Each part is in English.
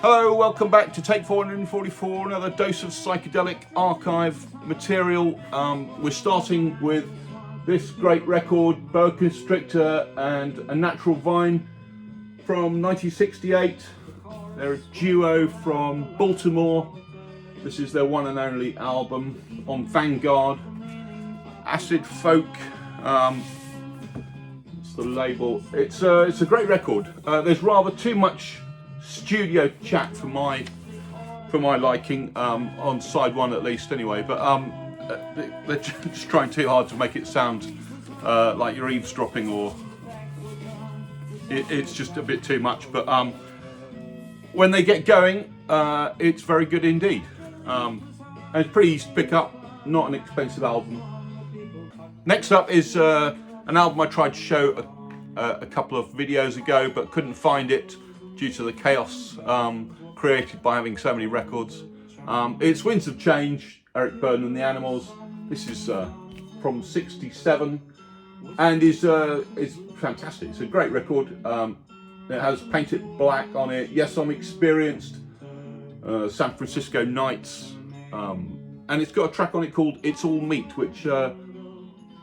Hello, welcome back to Take 444, another dose of psychedelic archive material. We're starting with this great record, Boa Constrictor and A Natural Vine from 1968. They're a duo from Baltimore. This is their one and only album on Vanguard. Acid folk, it's the label. It's a great record. There's rather too much studio chat for my liking, on side one at least anyway, but they're just trying too hard to make it sound like you're eavesdropping, or it's just a bit too much, but when they get going, it's very good indeed, and it's pretty easy to pick up, not an expensive album. Next up is an album I tried to show a couple of videos ago but couldn't find it due to the chaos created by having so many records. It's Winds of Change, Eric Burdon and the Animals. This is from '67 and is fantastic. It's a great record. It has Paint It Black on it, Yes I'm Experienced, San Francisco Nights, and it's got a track on it called It's All Meat, which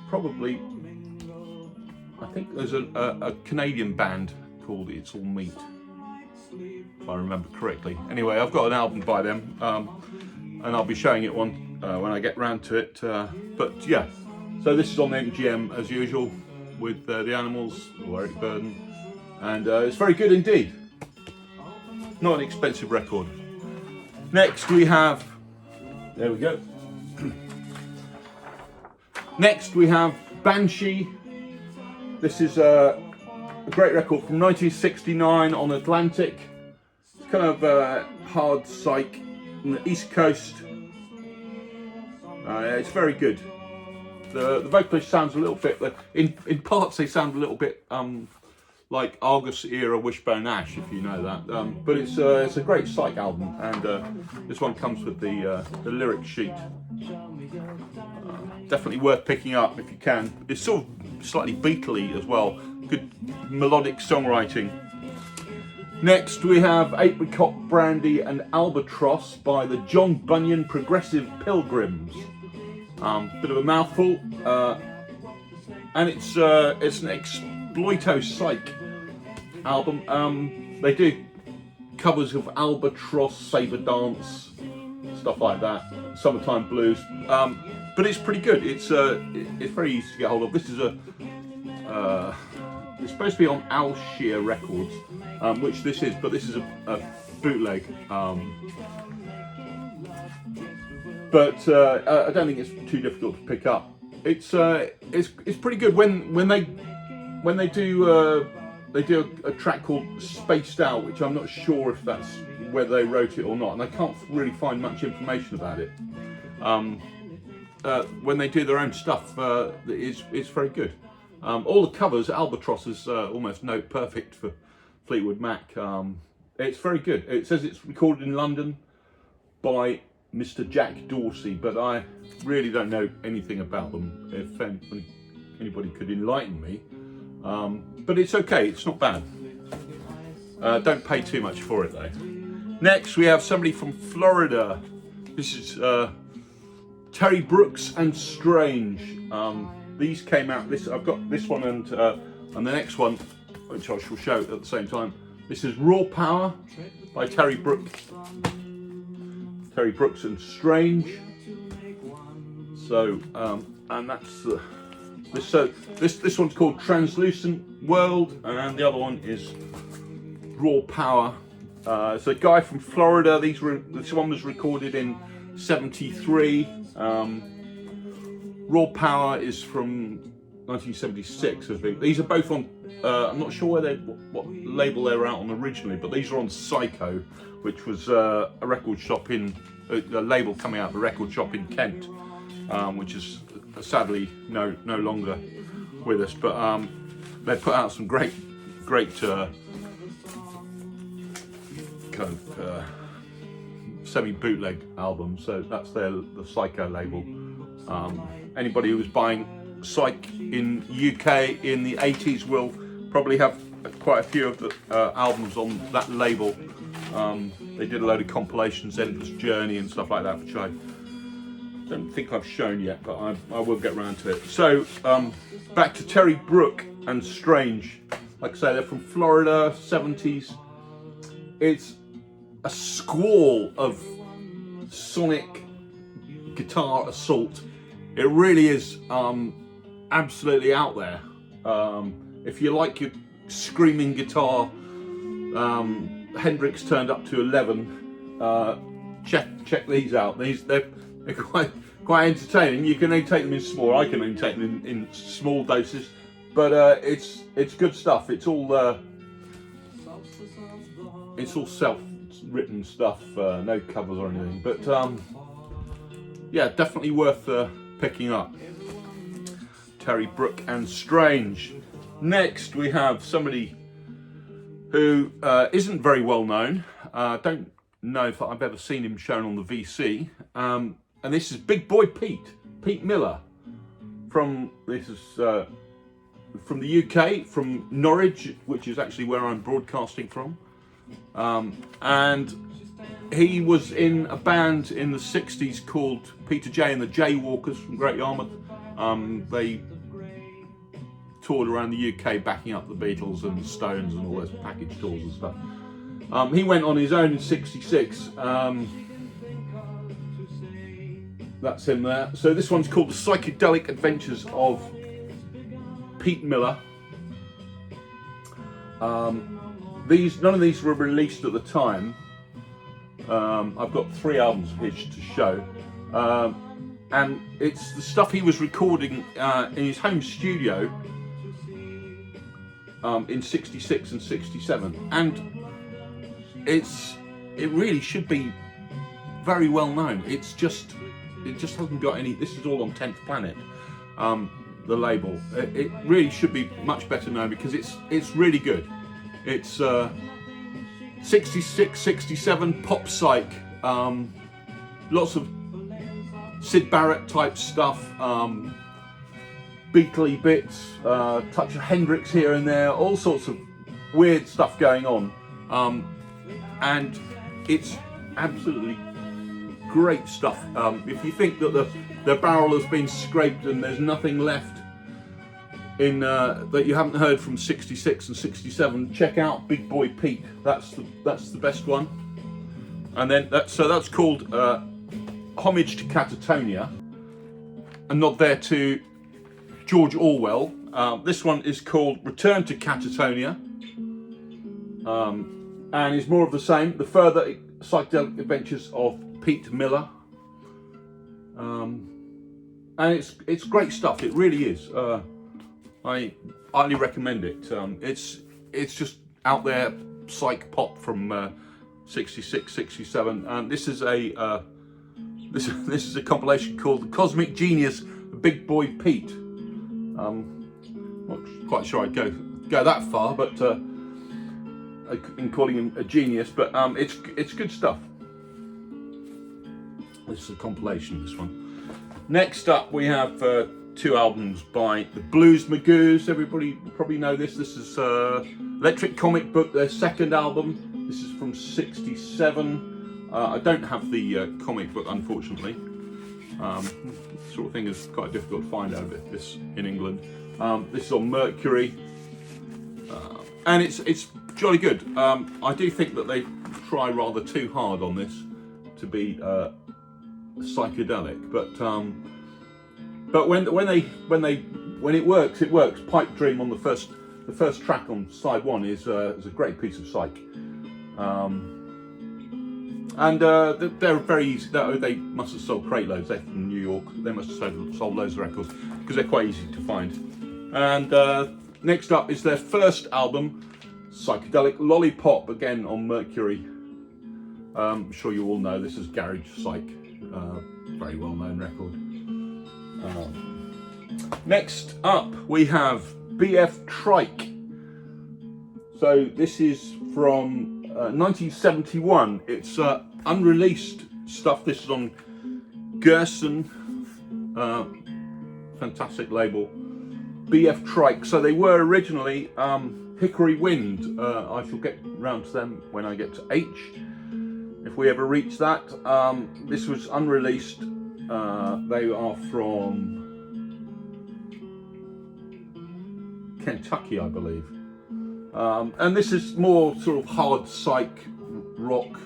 probably, I think there's a Canadian band called It's All Meat, if I remember correctly. Anyway, I've got an album by them, and I'll be showing it when I get round to it. But yeah, so this is on MGM as usual with the Animals, or Eric Burdon, and it's very good indeed. Not an expensive record. Next we have, there we go. Next we have Banchee. This is a great record from 1969 on Atlantic. It's kind of hard psych on the East Coast. It's very good. The vocalist sounds a little bit, in parts they sound a little bit like Argus era Wishbone Ash, if you know that. But it's a great psych album, and this one comes with the lyric sheet. Definitely worth picking up if you can. It's sort of slightly Beatley as well. Good melodic songwriting. Next we have Apricot Brandy and Albatross by the John Bunyan Progressive Pilgrims. Bit of a mouthful, and it's an exploito psych album. They do covers of Albatross, Sabre Dance, stuff like that, Summertime Blues, but it's pretty good. It's very easy to get hold of. This is it's supposed to be on Alshire Records, which this is, but this is a bootleg. But I don't think it's too difficult to pick up. It's pretty good. When they do a track called Spaced Out, which I'm not sure if that's whether they wrote it or not, and I can't really find much information about it. When they do their own stuff, it's very good. All the covers, Albatross is almost note perfect for Fleetwood Mac. It's very good. It says it's recorded in London by Mr. Jack Dorsey, but I really don't know anything about them. If anybody could enlighten me, but it's okay. It's not bad. Don't pay too much for it though. Next, we have somebody from Florida. This is Terry Brooks and Strange. These came out. I've got this one and the next one, which I shall show at the same time. This is Raw Power by Terry Brooks and Strange. So, and that's this. So this one's called Translucent World, and the other one is Raw Power. It's a guy from Florida. This one was recorded in '73. Raw Power is from 1976. I think these are both on. I'm not sure what label they were out on originally, but these are on Psycho, which was a record shop a label coming out of a record shop in Kent, which is sadly no longer with us. But they put out some great kind of semi-bootleg albums. So that's the Psycho label. Anybody who was buying Psych in UK in the 80s will probably have quite a few of the albums on that label. They did a load of compilations, Endless Journey and stuff like that, which I don't think I've shown yet, but I will get around to it. So back to Terry Brook and Strange. Like I say, they're from Florida, 70s. It's a squall of sonic guitar assault. It really is absolutely out there. If you like your screaming guitar, Hendrix turned up to 11. Check these out. They're quite entertaining. You can only take them in small. I can only take them in small doses, but it's good stuff. It's all self-written stuff, no covers or anything. But yeah, definitely worth picking up. Terry Brook and Strange. Next, we have somebody who isn't very well known. Don't know if I've ever seen him shown on the VC. And this is Big Boy Pete Miller. This is from the UK, from Norwich, which is actually where I'm broadcasting from. And he was in a band in the 60s called Peter J and the Jaywalkers from Great Yarmouth. They toured around the UK backing up the Beatles and the Stones and all those package tours and stuff. He went on his own in 66. That's him there. So this one's called The Psychedelic Adventures of Pete Miller. None of these were released at the time. I've got 3 albums of his to show. And it's the stuff he was recording in his home studio in 66 and 67. And it really should be very well known. It just hasn't got any. This is all on 10th Planet, the label. It really should be much better known because it's really good. It's 66, 67 pop psych, lots of Syd Barrett type stuff, Beatley bits, touch of Hendrix here and there, all sorts of weird stuff going on, and it's absolutely great stuff. If you think that the barrel has been scraped and there's nothing left in that you haven't heard from 66 and 67, check out Big Boy Pete. That's the best one. And then that's called Homage to Catatonia, a nod there to George Orwell. This one is called Return to Catatonia, and is more of the same. The further psychedelic adventures of Pete Miller, and it's great stuff. It really is. I highly recommend it. It's just out there psych pop from 66, 67, and this is a this is a compilation called The Cosmic Genius of Big Boy Pete. Not quite sure I'd go that far, but in calling him a genius, but it's good stuff. This is a compilation, this one. Next up, we have 2 albums by the Blues Magoos. Everybody probably know this. This is Electric Comic Book, their second album. This is from 67. I don't have the comic book, unfortunately. Sort of thing is quite difficult to find out a bit this in England. This is on Mercury, and it's jolly good. I do think that they try rather too hard on this to be psychedelic, but when it works, it works. Pipe Dream on the first track on side 1 is a great piece of psych. And they're very easy. They must have sold crate loads. They're from New York. They must have sold loads of records because they're quite easy to find. And next up is their first album, Psychedelic Lollipop, again on Mercury. I'm sure you all know this is Garage Psych, very well known record. Next up we have BF Trike. So this is from 1971. It's unreleased stuff. This is on Gerson, fantastic label. BF Trike. So they were originally Hickory Wind. I shall get round to them when I get to H, if we ever reach that. This was unreleased. They are from Kentucky, I believe. And this is more sort of hard psych rock,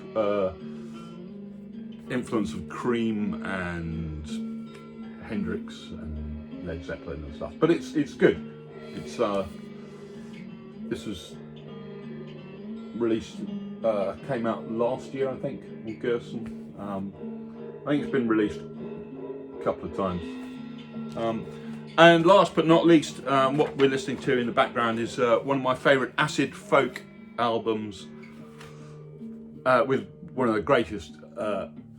influence of Cream and Hendrix and Led Zeppelin and stuff. But it's good. It's this was released, came out last year, I think, on Gerson. I think it's been released a couple of times. And last but not least, what we're listening to in the background is one of my favourite acid folk albums, with one of the greatest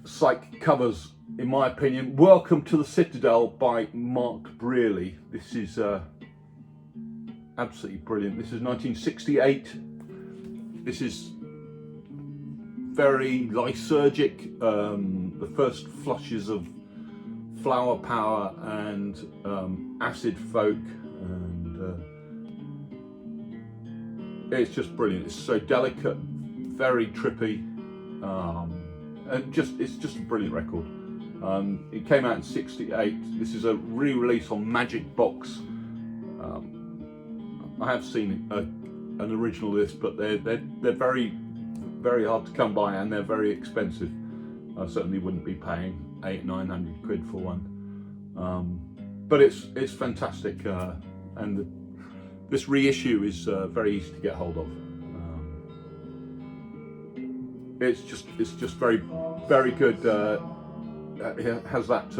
psych covers, in my opinion. Welcome to the Citadel by Marc Brierley. This is absolutely brilliant. This is 1968. This is very lysergic, the first flushes of flower power and acid folk, and it's just brilliant. It's so delicate, very trippy, and it's just a brilliant record. It came out in '68. This is a re-release on Magic Box. I have seen an original of this, but they're very, very hard to come by, and they're very expensive. I certainly wouldn't be paying 800-900 quid for one. But it's fantastic, and this reissue is very easy to get hold of. It's just very, very good. It has that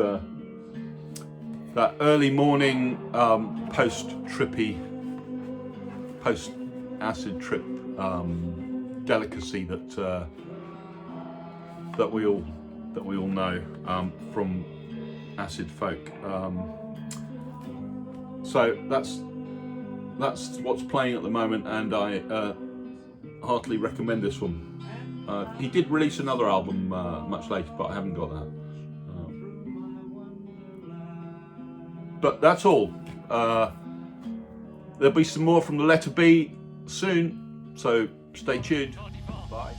early morning post-trippy, post-acid trip delicacy that we all know from acid folk. So that's what's playing at the moment, and I heartily recommend this one. He did release another album much later, but I haven't got that. But that's all. There'll be some more from the Letter B soon, so stay tuned. Bye.